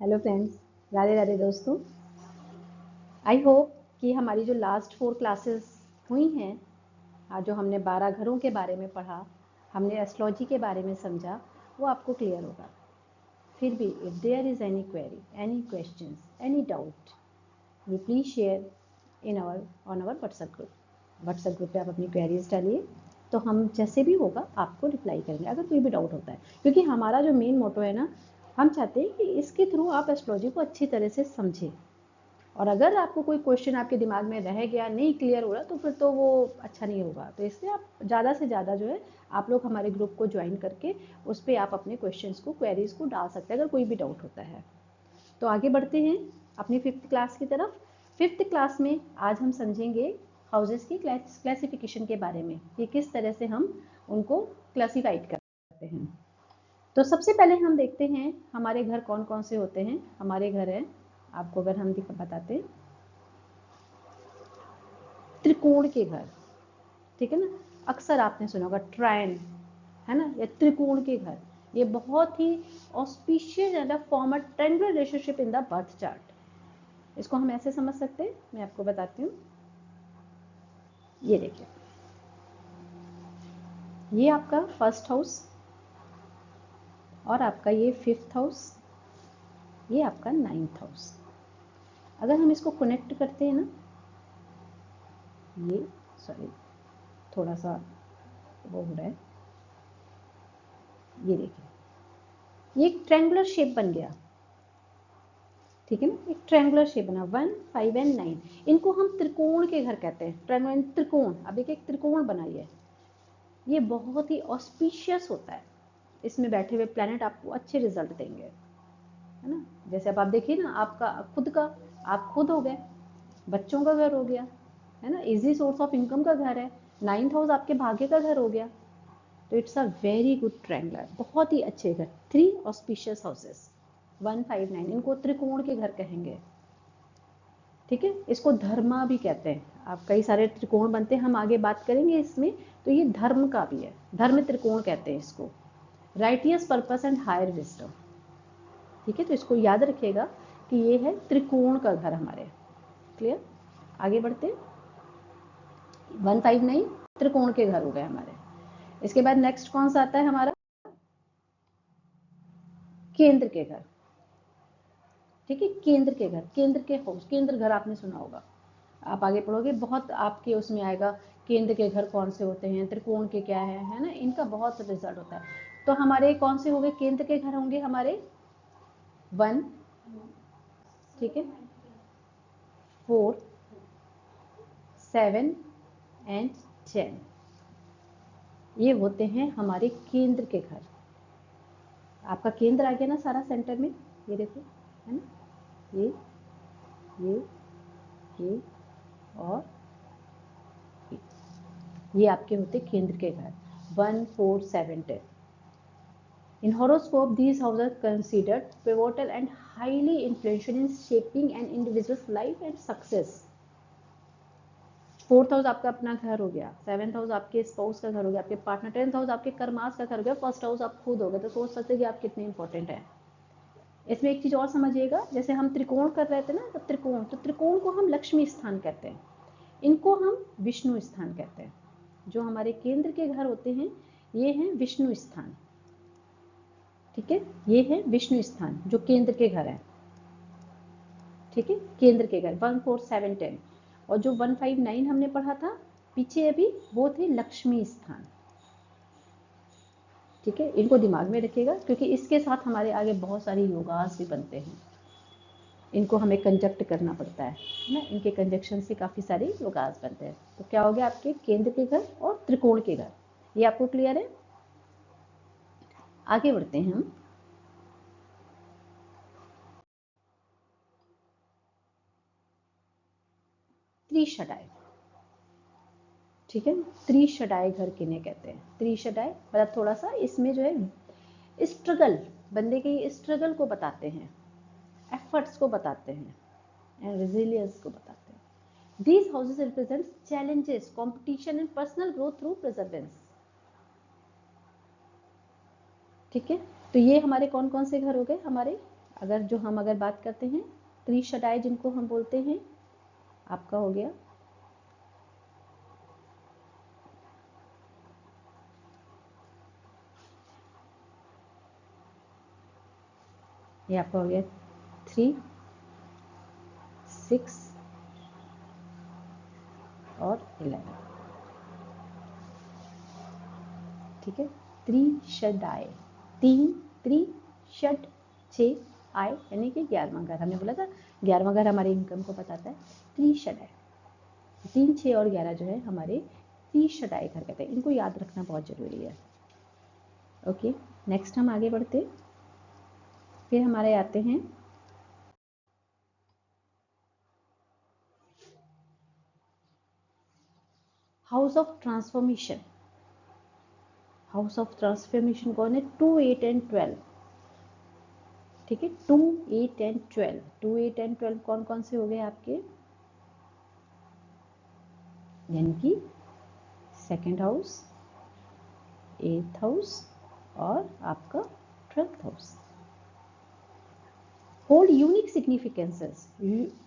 Hello friends, Radhe Radhe दोस्तों। I hope कि हमारी जो लास्ट 4 क्लासेस हुई हैं, जो हमने 12 घरों के बारे में पढ़ा, हमने एस्ट्रोलॉजी के बारे में समझा, वो आपको क्लियर होगा। फिर भी if there is any query, any questions, any doubt, you please share in on our WhatsApp group पे आप अपनी क्वेरीज डालिए, तो हम जैसे भी होगा आपको रिप्लाई करेंगे अगर कोई भी डाउट होता है। क्योंकि हमारा जो मेन मोटो है ना, हम चाहते हैं कि इसके थ्रू आप एस्ट्रोलॉजी को अच्छी तरह से समझें। और अगर आपको कोई क्वेश्चन आपके दिमाग में रह गया, नहीं क्लियर हो रहा, तो फिर तो वो अच्छा नहीं होगा। तो इसलिए आप ज़्यादा से ज़्यादा जो है आप लोग हमारे ग्रुप को ज्वाइन करके उस पर आप अपने क्वेश्चंस को, क्वेरीज को डाल सकते हैं अगर कोई भी डाउट होता है। तो आगे बढ़ते हैं अपनी 5th क्लास की तरफ। 5th क्लास में आज हम समझेंगे हाउसेस की क्लासिफिकेशन के बारे में कि किस तरह से हम उनको क्लासिफाइड करते हैं। तो सबसे पहले हम देखते हैं हमारे घर कौन कौन से होते हैं। हमारे घर हैं, आपको अगर हम बताते हैं, त्रिकोण के घर, ठीक है ना। अक्सर आपने सुना होगा ट्रायन, है ना, या त्रिकोण के घर। ये बहुत ही auspicious and form a triangular relationship in the birth chart. इसको हम ऐसे समझ सकते हैं, मैं आपको बताती हूँ। ये देखिए, ये आपका फर्स्ट हाउस और आपका ये 5th हाउस, ये आपका 9th हाउस। अगर हम इसको कनेक्ट करते हैं ना, ये सॉरी थोड़ा सा वो हो रहा है, ये देखिए, ये एक ट्रायंगुलर शेप बन गया, ठीक है ना। एक ट्रायंगुलर शेप बना 1, 5 एंड 9। इनको हम त्रिकोण के घर कहते हैं। ट्रायंगुलर त्रिकोण, अब एक त्रिकोण बनाई है, ये बहुत ही ऑस्पिशियस होता है। इसमें बैठे हुए प्लैनेट आपको अच्छे रिजल्ट देंगे, है ना। जैसे अब आप देखिए ना, आपका खुद का, आप खुद हो गए, बच्चों का घर हो गया, है ना, इजी सोर्स ऑफ इनकम का घर है। 9th हाउस आपके भाग्य का घर हो गया। तो it's a very good triangular, बहुत ही अच्छे घर। 3 ऑस्पिशियस हाउसेस 1, 5, 9, इनको त्रिकोण के घर कहेंगे, ठीक है। इसको धर्मा भी कहते हैं। आप कई सारे त्रिकोण बनते हैं, हम आगे बात करेंगे इसमें। तो ये धर्म का भी है, धर्म त्रिकोण कहते हैं इसको। Righteous purpose and higher wisdom, ठीक है। तो इसको याद रखिएगा कि ये है त्रिकोण का घर हमारे। क्लियर, आगे बढ़ते हैं। 1, 5, 9 त्रिकोण के घर हो गए हमारे। इसके बाद नेक्स्ट कौन सा आता है हमारा, केंद्र के घर, ठीक है। केंद्र के घर, केंद्र के हाउस, केंद्र घर आपने सुना होगा, आप आगे पढ़ोगे बहुत आपके उसमें आएगा केंद्र के घर कौन से होते हैं, त्रिकोण के क्या है ना, इनका बहुत रिजल्ट होता है। तो हमारे कौन से होंगे केंद्र के घर, होंगे हमारे 1, ठीक है, 4, 7 एंड 10। ये होते हैं हमारे केंद्र के घर। आपका केंद्र आ गया ना सारा सेंटर में, ये देखो, है ना, ये और ये आपके होते केंद्र के घर 1, 4, 7, 10। In horoscope, these houses are considered pivotal and highly influential in shaping an individual's life and success. 4th house आपका अपना घर हो गया, 7th हाउस आपके स्पाउस का घर हो गया, आपके पार्टनर, 10th हाउस आपके कर्मास का घर हो गया, 1st हाउस आप खुद हो गए। तो सोच सकते कि आप कितने इंपॉर्टेंट हैं। इसमें एक चीज और समझिएगा, जैसे हम त्रिकोण कर रहे थे ना, तो त्रिकोण को हम लक्ष्मी स्थान कहते हैं, इनको हम विष्णु स्थान कहते हैं। जो हमारे केंद्र के घर होते हैं, ये हैं विष्णु स्थान, ठीक है। ये है विष्णु स्थान जो केंद्र के घर है, ठीक है। केंद्र के घर 1, 4, 7, 10। और जो 1, 5, 9 हमने पढ़ा था पीछे अभी, वो थे लक्ष्मी स्थान, ठीक है। इनको दिमाग में रखिएगा, क्योंकि इसके साथ हमारे आगे बहुत सारी योगास भी बनते हैं। इनको हमें कंजक्ट करना पड़ता है ना, इनके कंजक्शन से काफ़ी सारे योगास बनते हैं। तो क्या हो गया आपके केंद्र के घर और त्रिकोण के घर, ये आपको क्लियर है। आगे बढ़ते हैं हम। त्रिशडाय, ठीक है। त्रिशडाय घर किन्हें कहते हैं, त्रिशडाय मतलब थोड़ा सा इसमें जो है स्ट्रगल, बंदे के स्ट्रगल को बताते हैं, एफर्ट्स को बताते हैं एंड रेजिलियंस को बताते हैं। These houses represent challenges, competition and personal growth through perseverance, ठीक है। तो ये हमारे कौन कौन से घर हो गए हमारे, अगर बात करते हैं त्रिशदाई जिनको हम बोलते हैं, आपका हो गया ये आपका हो गया 3, 6 और 11, ठीक है। त्रिशदाई, 3 त्रिशद 6 आय यानी कि 11वां घर, हमने बोला था 11वां घर हमारे इनकम को बताता है। त्रिशदाई 3, 6 और 11 जो है हमारे त्रिशदाई घर कहते हैं, इनको याद रखना बहुत जरूरी है। ओके, नेक्स्ट हम आगे बढ़ते, फिर हमारे आते हैं house of transformation. House of transformation कौन है? 2, 8 एंड 12, ठीक है। 2, 8 एंड 12, 2, 8 एंड 12 कौन कौन से हो गए आपके? यानी कि सेकेंड हाउस, 8th हाउस और आपका 12th house. hold unique significances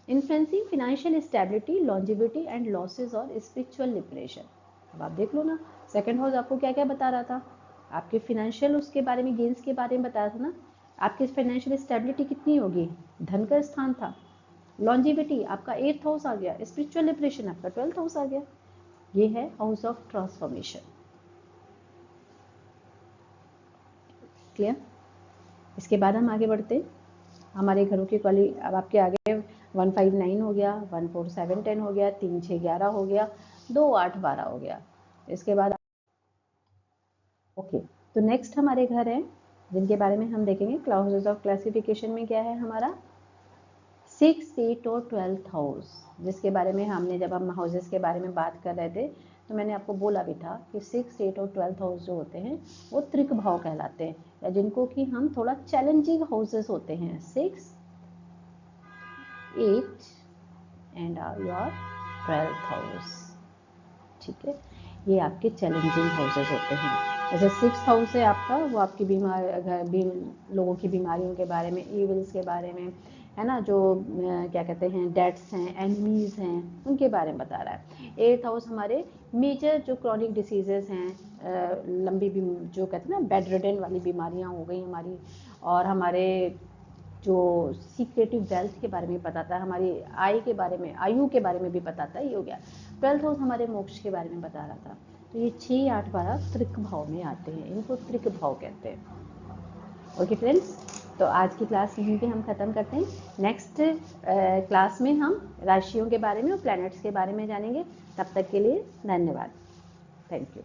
influencing financial stability, longevity and losses और spiritual liberation। अब आप देख लो ना, सेकंड हाउस आपको क्या क्या बता रहा था? आपके फिनेंशियल उसके बारे में, गेन्स के बारे में बताया था ना। आपकी फाइनेंशियल स्टेबिलिटी कितनी होगी? धन का स्थान था। लॉन्जिविटी आपका 8th हाउस आ गया, स्पिरिचुअल लिबरेशन आपका 12th हाउस आ गया। ये है हाउस ऑफ ट्रांसफॉर्मेशन। क्लियर? इसके बाद हम आगे बढ़ते, हमारे घरों की क्वाली अब आपके आगे 159 हो गया, 147 10 हो गया, 3 6 11 हो गया, 2 8 12 हो गया। इसके बाद ओके, तो नेक्स्ट हमारे घर हैं जिनके बारे में हम देखेंगे। हाउसेस ऑफ क्लासिफिकेशन में क्या है हमारा? 6, 8 और 12th हाउस, जिसके बारे में हमने जब हम हाउसेस के बारे में बात कर रहे थे तो मैंने आपको बोला भी था कि 6, 8 और 12th हाउस जो होते हैं वो त्रिक भाव कहलाते हैं, या जिनको कि हम थोड़ा चैलेंजिंग हाउसेस होते हैं। 6, 8 एंड योर 12th हाउस, ठीक है। ये आपके चैलेंजिंग हाउसेस होते हैं। जैसे 6th हाउस है आपका, वो आपकी लोगों की बीमारियों के बारे में, इविल्स के बारे में, है ना, जो क्या कहते हैं, डेथ्स हैं, एनिमीज हैं, उनके बारे में बता रहा है। 8th हाउस हमारे मेजर जो क्रॉनिक डिसीजेस हैं, लंबी जो कहते हैं ना बेड रिडन वाली बीमारियां हो गई हमारी, और हमारे जो सीक्रेटिव वेल्थ के बारे में बताता है, हमारी आय के बारे में, आयु के बारे में भी बताता है। ये हो गया। 12th हाउस हमारे मोक्ष के बारे में बता रहा था। तो ये 6, 8, 12 त्रिक भाव में आते हैं, इनको त्रिक भाव कहते हैं। ओके फ्रेंड्स, तो आज की क्लास यहीं पे हम ख़त्म करते हैं। नेक्स्ट क्लास में हम राशियों के बारे में और प्लैनेट्स के बारे में जानेंगे। तब तक के लिए धन्यवाद। Thank you.